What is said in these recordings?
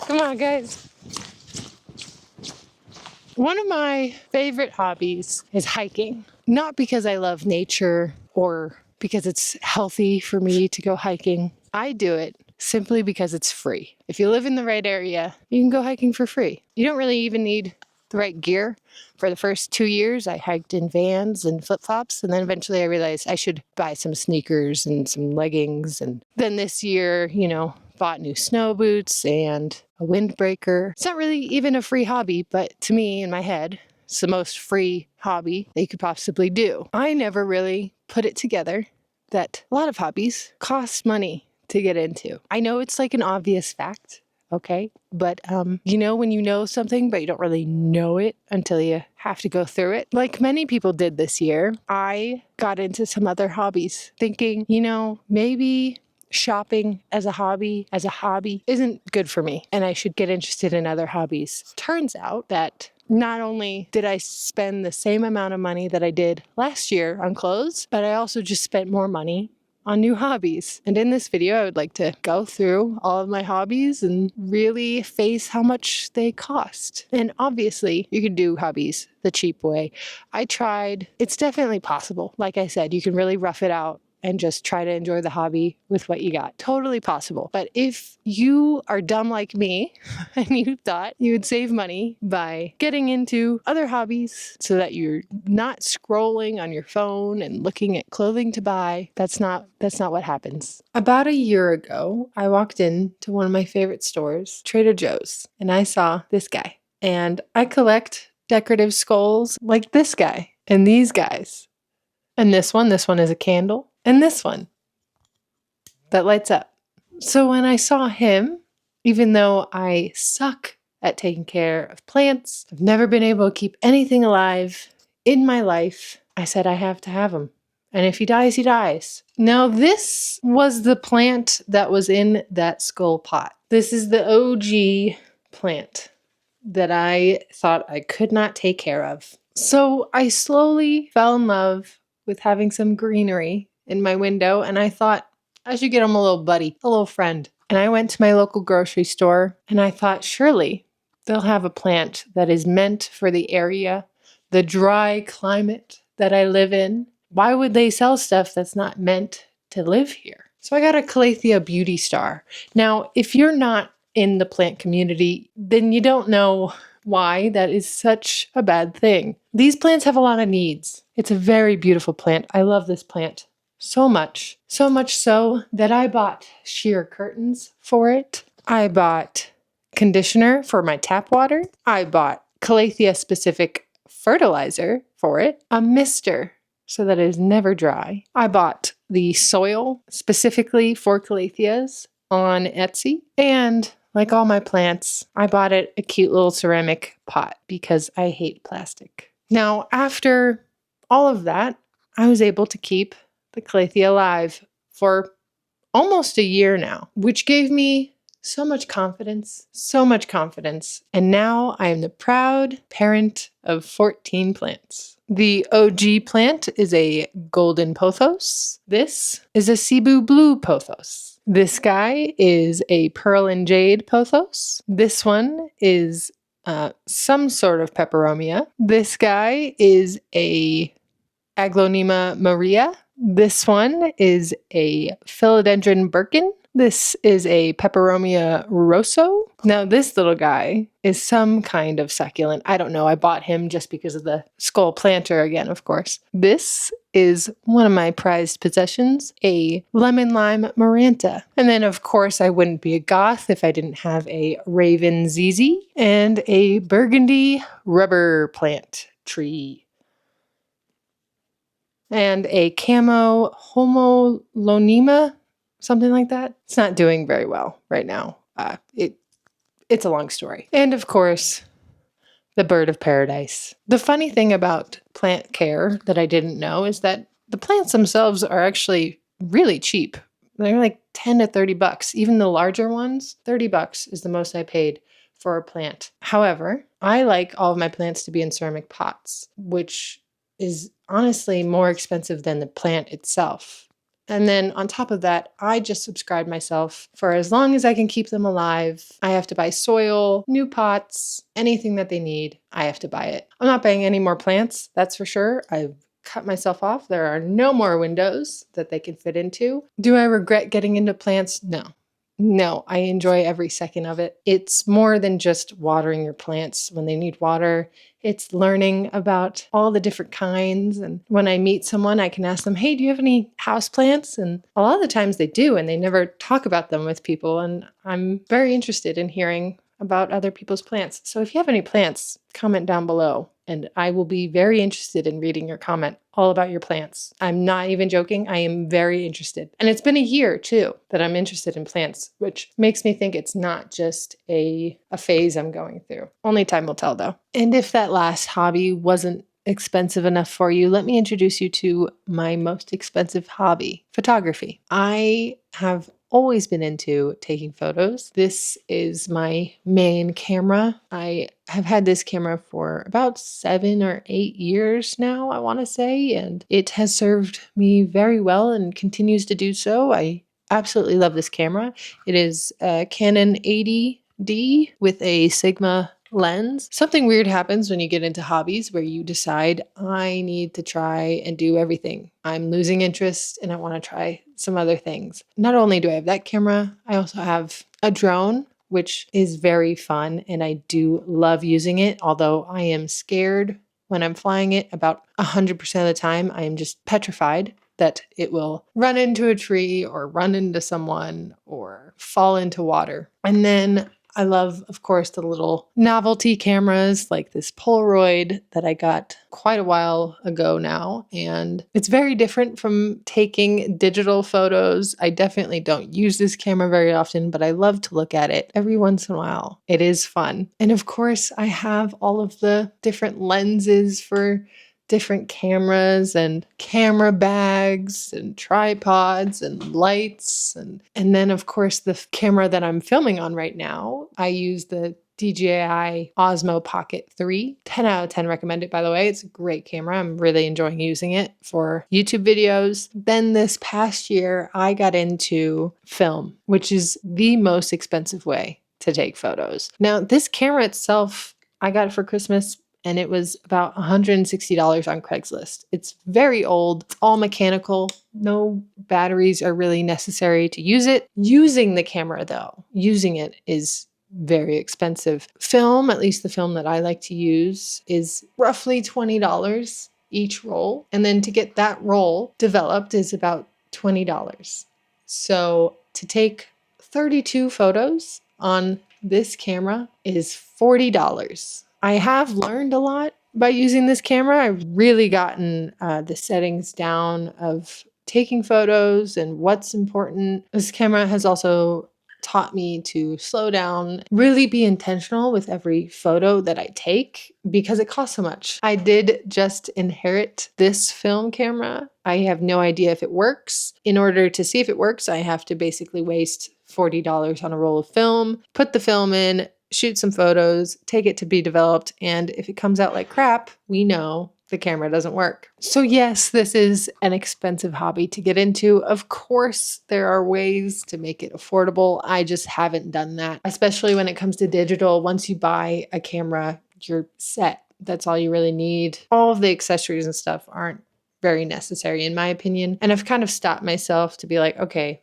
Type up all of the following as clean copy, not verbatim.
Come on, guys. One of my favorite hobbies is hiking. Not because I love nature or because it's healthy for me to go hiking. I do it simply because it's free. If you live in the right area, you can go hiking for free. You don't really even need the right gear. For the first 2 years, I hiked in Vans and flip-flops, and then eventually I realized I should buy some sneakers and some leggings. And then this year, bought new snow boots and a windbreaker. It's not really even a free hobby, but to me, in my head, it's the most free hobby that you could possibly do. I never really put it together that a lot of hobbies cost money to get into. I know it's like an obvious fact, okay? But when you know something, but you don't really know it until you have to go through it. Like many people did this year, I got into some other hobbies thinking, maybe shopping as a hobby isn't good for me and I should get interested in other hobbies. Turns out that not only did I spend the same amount of money that I did last year on clothes, but I also just spent more money on new hobbies. And in this video, I would like to go through all of my hobbies and really face how much they cost. And obviously, you can do hobbies the cheap way. I tried. It's definitely possible. Like I said, you can really rough it out and just try to enjoy the hobby with what you got. Totally possible. But if you are dumb like me and you thought you would save money by getting into other hobbies so that you're not scrolling on your phone and looking at clothing to buy, that's not what happens. About a year ago, I walked into one of my favorite stores, Trader Joe's, and I saw this guy. And I collect decorative skulls like this guy and these guys. And this one is a candle. And this one that lights up. So when I saw him, even though I suck at taking care of plants, I've never been able to keep anything alive in my life, I said I have to have him. And if he dies, he dies. Now this was the plant that was in that skull pot. This is the OG plant that I thought I could not take care of. So I slowly fell in love with having some greenery in my window, and I thought I should get him a little buddy, a little friend. And I went to my local grocery store, and I thought surely they'll have a plant that is meant for the area, the dry climate that I live in. Why would they sell stuff that's not meant to live here? So I got a Calathea Beauty Star. Now, if you're not in the plant community, then you don't know why that is such a bad thing. These plants have a lot of needs. It's a very beautiful plant. I love this plant so much. So much so that I bought sheer curtains for it. I bought conditioner for my tap water. I bought Calathea specific fertilizer for it. A mister so that it is never dry. I bought the soil specifically for Calatheas on Etsy. And like all my plants, I bought it a cute little ceramic pot because I hate plastic. Now, after all of that, I was able to keep the Calathea alive for almost a year now, which gave me so much confidence. And now I am the proud parent of 14 plants. The OG plant is a golden pothos. This is a Cebu blue pothos. This guy is a pearl and jade pothos. This one is some sort of peperomia. This guy is a Aglonema Maria. This one is a Philodendron Birkin. This is a Peperomia Rosso. Now this little guy is some kind of succulent. I don't know. I bought him just because of the skull planter again, of course. This is one of my prized possessions, a lemon lime Maranta. And then of course I wouldn't be a goth if I didn't have a Raven ZZ and a burgundy rubber plant tree. And a camo homolonema, something like that. It's not doing very well right now. It's a long story. And of course, the bird of paradise. The funny thing about plant care that I didn't know is that the plants themselves are actually really cheap. They're like 10 to 30 bucks. Even the larger ones, 30 bucks is the most I paid for a plant. However, I like all of my plants to be in ceramic pots, which is honestly more expensive than the plant itself. And then on top of that, I just subscribe myself for as long as I can keep them alive. I have to buy soil, new pots, anything that they need. I have to buy it. I'm not buying any more plants, that's for sure. I've cut myself off. There are no more windows that they can fit into. Do I regret getting into plants? No. No, I enjoy every second of it. It's more than just watering your plants when they need water. It's learning about all the different kinds. And when I meet someone, I can ask them, hey, do you have any house plants? And a lot of the times they do, and they never talk about them with people. And I'm very interested in hearing about other people's plants. So if you have any plants, comment down below, and I will be very interested in reading your comment all about your plants. I'm not even joking. I am very interested. And it's been a year too that I'm interested in plants, which makes me think it's not just a phase I'm going through. Only time will tell though. And if that last hobby wasn't expensive enough for you, let me introduce you to my most expensive hobby, photography. I have always been into taking photos. This is my main camera. I have had this camera for about 7 or 8 years now, I want to say, and it has served me very well and continues to do so. I absolutely love this camera. It is a Canon 80D with a Sigma lens. Something weird happens when you get into hobbies where you decide, I need to try and do everything. I'm losing interest and I want to try some other things. Not only do I have that camera, I also have a drone, which is very fun and I do love using it, although I am scared when I'm flying it. About 100% of the time, I am just petrified that it will run into a tree or run into someone or fall into water. And then I love, of course, the little novelty cameras like this Polaroid that I got quite a while ago now. And it's very different from taking digital photos. I definitely don't use this camera very often, but I love to look at it every once in a while. It is fun. And of course, I have all of the different lenses for different cameras and camera bags and tripods and lights. And then, of course, the camera that I'm filming on right now, I use the DJI Osmo Pocket 3. 10 out of 10 recommend it, by the way. It's a great camera. I'm really enjoying using it for YouTube videos. Then this past year, I got into film, which is the most expensive way to take photos. Now, this camera itself, I got it for Christmas, and it was about $160 on Craigslist. It's very old. It's all mechanical. No batteries are really necessary to use it. Using the camera, though, using it is very expensive. Film, at least the film that I like to use, is roughly $20 each roll. And then to get that roll developed is about $20. So to take 32 photos on this camera is $40. I have learned a lot by using this camera. I've really gotten the settings down of taking photos and what's important. This camera has also taught me to slow down, really be intentional with every photo that I take because it costs so much. I did just inherit this film camera. I have no idea if it works. In order to see if it works, I have to basically waste $40 on a roll of film, put the film in, shoot some photos, take it to be developed, and if it comes out like crap, we know the camera doesn't work. So yes, this is an expensive hobby to get into. Of course, there are ways to make it affordable. I just haven't done that, especially when it comes to digital. Once you buy a camera, you're set. That's all you really need. All of the accessories and stuff aren't very necessary in my opinion. And I've kind of stopped myself to be like, okay,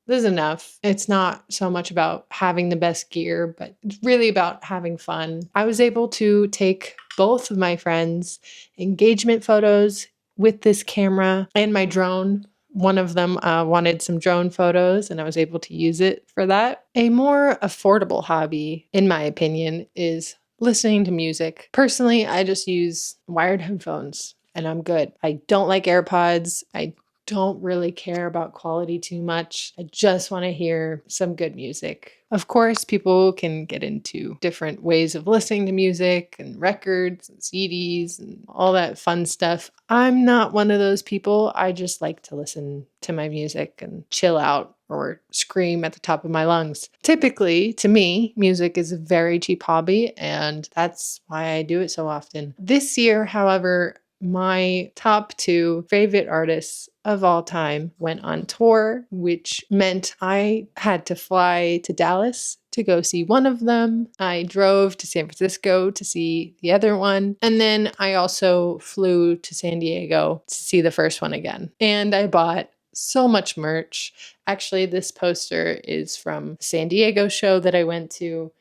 this is enough. It's not so much about having the best gear, but it's really about having fun. I was able to take both of my friends' engagement photos with this camera and my drone. One of them wanted some drone photos and I was able to use it for that. A more affordable hobby, in my opinion, is listening to music. Personally, I just use wired headphones and I'm good. I don't like AirPods. I don't really care about quality too much. I just want to hear some good music. Of course, people can get into different ways of listening to music and records and CDs and all that fun stuff. I'm not one of those people. I just like to listen to my music and chill out or scream at the top of my lungs. Typically, to me, music is a very cheap hobby, and that's why I do it so often. This year, however, my top 2 favorite artists of all time went on tour, which meant I had to fly to Dallas to go see one of them. I drove to San Francisco to see the other one. And then I also flew to San Diego to see the first one again. And I bought so much merch. Actually, this poster is from the San Diego show that I went to.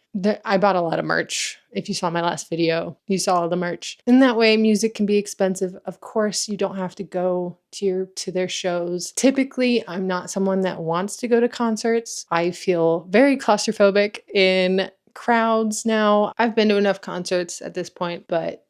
I bought a lot of merch. If you saw my last video, you saw all the merch. And that way, music can be expensive. Of course, you don't have to go to their shows. Typically, I'm not someone that wants to go to concerts. I feel very claustrophobic in crowds now. I've been to enough concerts at this point, but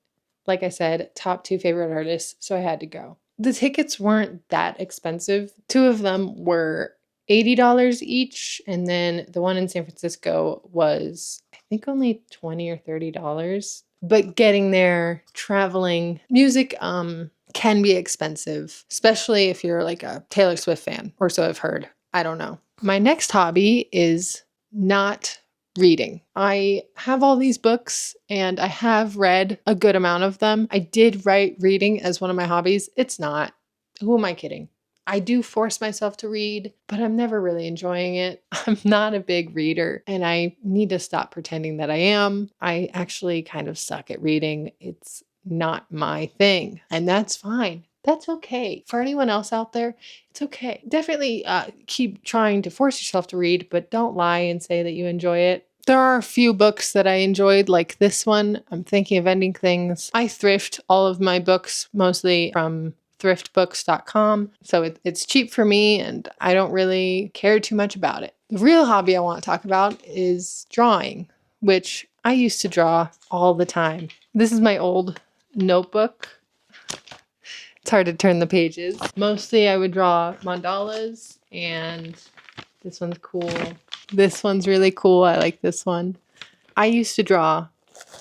like I said, top 2 favorite artists, so I had to go. The tickets weren't that expensive. 2 of them were $80 each, and then the one in San Francisco was, I think, only $20 or $30. But getting there, traveling, music can be expensive, especially if you're like a Taylor Swift fan, or so I've heard. I don't know. My next hobby is not reading. I have all these books and I have read a good amount of them. I did write reading as one of my hobbies. It's not. Who am I kidding? I do force myself to read, but I'm never really enjoying it. I'm not a big reader and I need to stop pretending that I am. I actually kind of suck at reading. It's not my thing, and that's fine. That's okay. For anyone else out there, it's okay. Definitely keep trying to force yourself to read, but don't lie and say that you enjoy it. There are a few books that I enjoyed, like this one. I'm thinking of ending things. I thrift all of my books, mostly from thriftbooks.com. So it's cheap for me and I don't really care too much about it. The real hobby I want to talk about is drawing, which I used to draw all the time. This is my old notebook. It's hard to turn the pages. Mostly I would draw mandalas, and this one's cool. This one's really cool. I like this one. I used to draw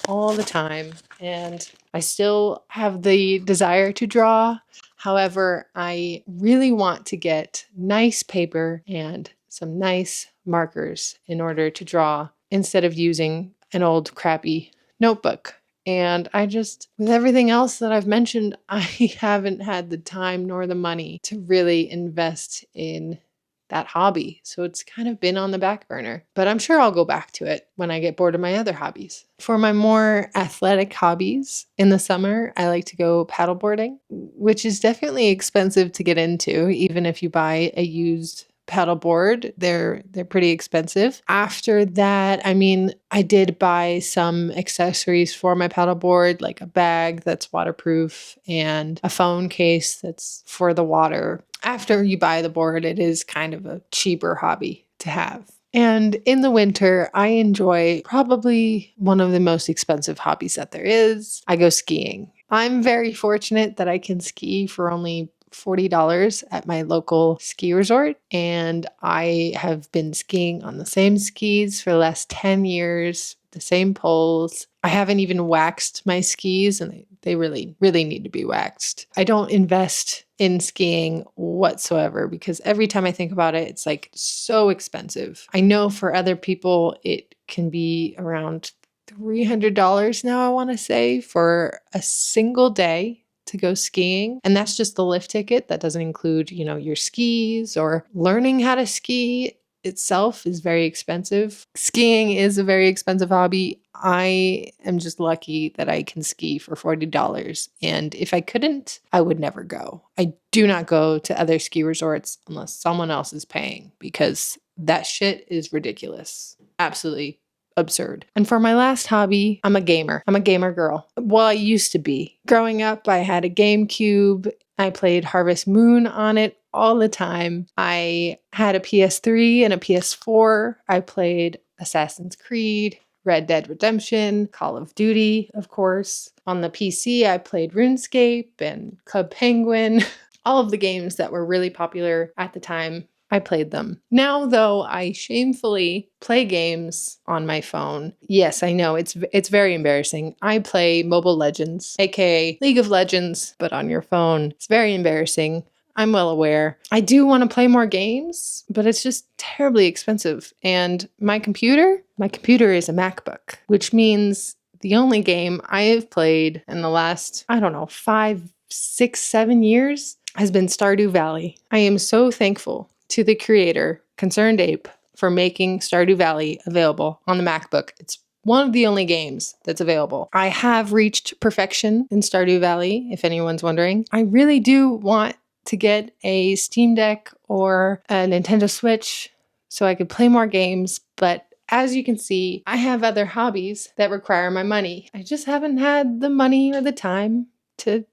all the time and I still have the desire to draw. However, I really want to get nice paper and some nice markers in order to draw instead of using an old crappy notebook. And with everything else that I've mentioned, I haven't had the time nor the money to really invest in that hobby. So it's kind of been on the back burner, but I'm sure I'll go back to it when I get bored of my other hobbies. For my more athletic hobbies in the summer, I like to go paddleboarding, which is definitely expensive to get into. Even if you buy a used paddleboard, they're pretty expensive. After that, I did buy some accessories for my paddleboard, like a bag that's waterproof and a phone case that's for the water. After you buy the board, it is kind of a cheaper hobby to have. And in the winter, I enjoy probably one of the most expensive hobbies that there is. I go skiing. I'm very fortunate that I can ski for only $40 at my local ski resort. And I have been skiing on the same skis for the last 10 years, the same poles. I haven't even waxed my skis, and they really, really need to be waxed. I don't invest in skiing whatsoever because every time I think about it, it's like so expensive. I know for other people, it can be around $300 now, I want to say, for a single day to go skiing. And that's just the lift ticket. That doesn't include, your skis, or learning how to ski itself is very expensive. Skiing is a very expensive hobby. I am just lucky that I can ski for $40. And if I couldn't, I would never go. I do not go to other ski resorts unless someone else is paying, because that shit is ridiculous. Absolutely absurd. And for my last hobby, I'm a gamer. I'm a gamer girl. Well, I used to be. Growing up, I had a GameCube. I played Harvest Moon on it all the time. I had a PS3 and a PS4. I played Assassin's Creed, Red Dead Redemption, Call of Duty, of course. On the PC, I played RuneScape and Club Penguin. All of the games that were really popular at the time, I played them. Now, though, I shamefully play games on my phone. Yes, I know, it's very embarrassing. I play Mobile Legends, aka League of Legends, but on your phone. It's very embarrassing. I'm well aware. I do want to play more games, but it's just terribly expensive. And my computer is a MacBook, which means the only game I have played in the last, 5, 6, 7 years has been Stardew Valley. I am so thankful to the creator, Concerned Ape, for making Stardew Valley available on the MacBook. It's one of the only games that's available. I have reached perfection in Stardew Valley, if anyone's wondering. I really do want to get a Steam Deck or a Nintendo Switch so I could play more games, but as you can see, I have other hobbies that require my money. I just haven't had the money or the time to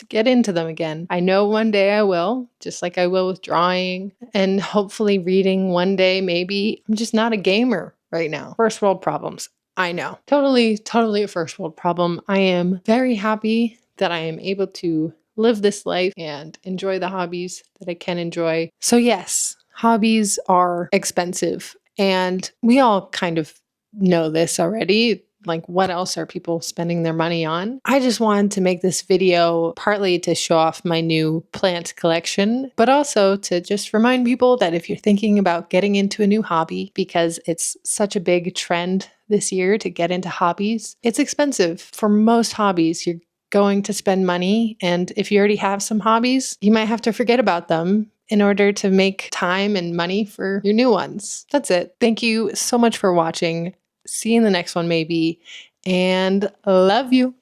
get into them again. I know one day I will, just like I will with drawing and hopefully reading one day, maybe. I'm just not a gamer right now. First world problems. I know. Totally a first world problem. I am very happy that I am able to live this life and enjoy the hobbies that I can enjoy. So yes, hobbies are expensive. And we all kind of know this already. Like, what else are people spending their money on? I just wanted to make this video partly to show off my new plant collection, but also to just remind people that if you're thinking about getting into a new hobby, because it's such a big trend this year to get into hobbies, it's expensive. For most hobbies, you're going to spend money. And if you already have some hobbies, you might have to forget about them in order to make time and money for your new ones. That's it. Thank you so much for watching. See you in the next one, maybe. And love you.